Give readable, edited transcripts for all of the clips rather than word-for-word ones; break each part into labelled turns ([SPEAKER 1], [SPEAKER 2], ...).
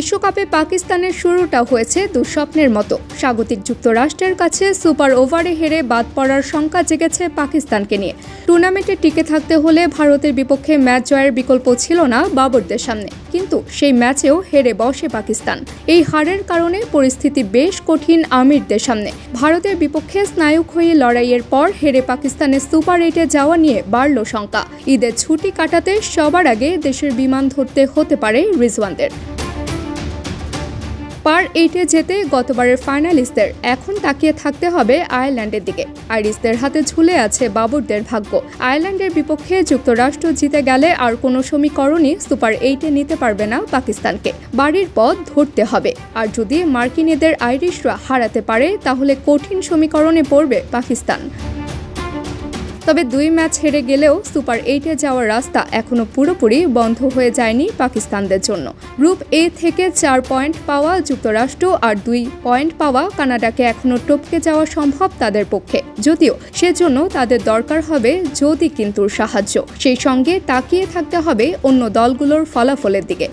[SPEAKER 1] বিশ্বকাপে পাকিস্তানের শুরুটা হয়েছে দুঃস্বপ্নের মতো। স্বাগতিক যুক্তরাষ্ট্রের কাছে সুপার ওভারে হেরে বাদ পড়ার শঙ্কা জেগেছে পাকিস্তানকে নিয়ে। টুর্নামেন্টে টিকে থাকতে হলে ভারতের বিপক্ষে ম্যাচ জয়ের বিকল্প ছিল না বাবরদের সামনে, কিন্তু সেই ম্যাচেও হেরে বসে পাকিস্তান। এই হারের কারণে পরিস্থিতি বেশ কঠিন আমিরদের সামনে। ভারতের বিপক্ষে স্নায়ুক্ষয়ী লড়াইয়ের পর হেরে পাকিস্তানের সুপার 8-এ যাওয়া নিয়ে বাড়ল শঙ্কা। ঈদের ছুটি কাটাতে সবার আগে দেশের বিমান ধরতে হতে পারে রিজওয়ানদের। পার 8-এ যেতে গতবারের ফাইনালিস্টদের এখন তাকিয়ে থাকতে হবে আয়ারল্যান্ডের দিকে। আইরিশদের হাতে ঝুলে আছে বাবরদের ভাগ্য। আয়ারল্যান্ডের বিপক্ষে যুক্তরাষ্ট্র জিতে গেলে আর কোনো সমীকরণই সুপার 8-এ নিতে পারবে না পাকিস্তানকে। বাড়ির পথ ধরতে হবে। আর যদি মার্কিনীদের আইরিশরা হারাতে পারে তাহলে কঠিন সমীকরণে পড়বে পাকিস্তান। তবে 2 ম্যাচ হেরে গেলেও সুপার 8-এ যাওয়ার রাস্তা এখনও পুরোপুরি বন্ধ হয়ে যায়নি পাকিস্তানদের জন্য। গ্রুপ এ থেকে 4 পয়েন্ট পাওয়া যুক্তরাষ্ট্র আর 2 পয়েন্ট পাওয়া কানাডাকে এখনও টপকে যাওয়া সম্ভব তাদের পক্ষে, যদিও সেজন্য তাদের দরকার হবে যদি কিন্তুর সাহায্য। সেই সঙ্গে তাকিয়ে থাকতে হবে অন্য দলগুলোর ফলাফলের দিকে।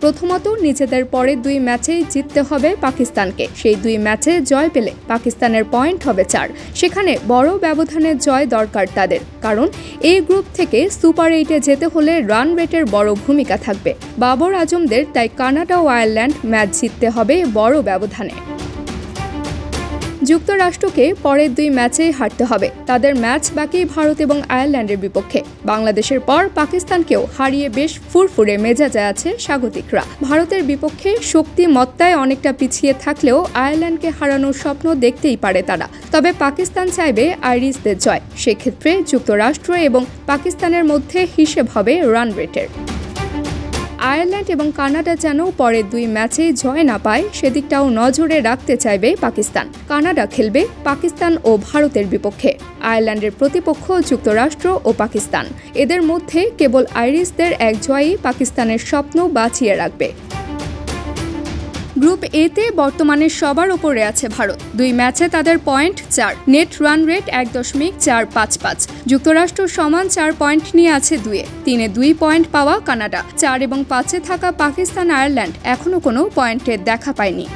[SPEAKER 1] প্রথমত নিজেদের পরে 2 ম্যাচেই জিততে হবে পাকিস্তানকে। সেই 2 ম্যাচে জয় পেলে পাকিস্তানের পয়েন্ট হবে 4। সেখানে বড় ব্যবধানের জয় দরকার তাদের, কারণ এই গ্রুপ থেকে সুপার 8-এ যেতে হলে রান রেটের বড় ভূমিকা থাকবে বাবর আজমদের। তাই কানাডা ও আয়ারল্যান্ড ম্যাচ জিততে হবে বড় ব্যবধানে। যুক্তরাষ্ট্রকে পরের 2 ম্যাচেই হারতে হবে। তাদের ম্যাচ বাকি ভারত এবং আয়ারল্যান্ডের বিপক্ষে। বাংলাদেশের পর পাকিস্তানকেও হারিয়ে বেশ ফুরফুরে মেজাজে আছে স্বাগতিকরা। ভারতের বিপক্ষে শক্তিমত্তায় অনেকটা পিছিয়ে থাকলেও আয়ারল্যান্ডকে হারানোর স্বপ্ন দেখতেই পারে তারা। তবে পাকিস্তান চাইবে আইরিশদের জয়। সেক্ষেত্রে যুক্তরাষ্ট্র এবং পাকিস্তানের মধ্যে হিসেব হবে রান রেটের। আয়ারল্যান্ড এবং কানাডা যেন পরের 2 ম্যাচে জয় না পায় সেদিকটাও নজরে রাখতে চাইবে পাকিস্তান। কানাডা খেলবে পাকিস্তান ও ভারতের বিপক্ষে। আয়ারল্যান্ডের প্রতিপক্ষ যুক্তরাষ্ট্র ও পাকিস্তান। এদের মধ্যে কেবল আইরিশদের এক জয়ই পাকিস্তানের স্বপ্ন বাঁচিয়ে রাখবে। গ্রুপ এতে বর্তমানে সবার উপরে আছে ভারত। 2 ম্যাচে তাদের পয়েন্ট 4, নেট রান রেট 1.455। যুক্তরাষ্ট্র সমান 4 পয়েন্ট নিয়ে আছে 2-এ। 3-এ 2 পয়েন্ট পাওয়া কানাডা। 4 এবং 5-এ থাকা পাকিস্তান আয়ারল্যান্ড এখনও কোনো পয়েন্টের দেখা পায়নি।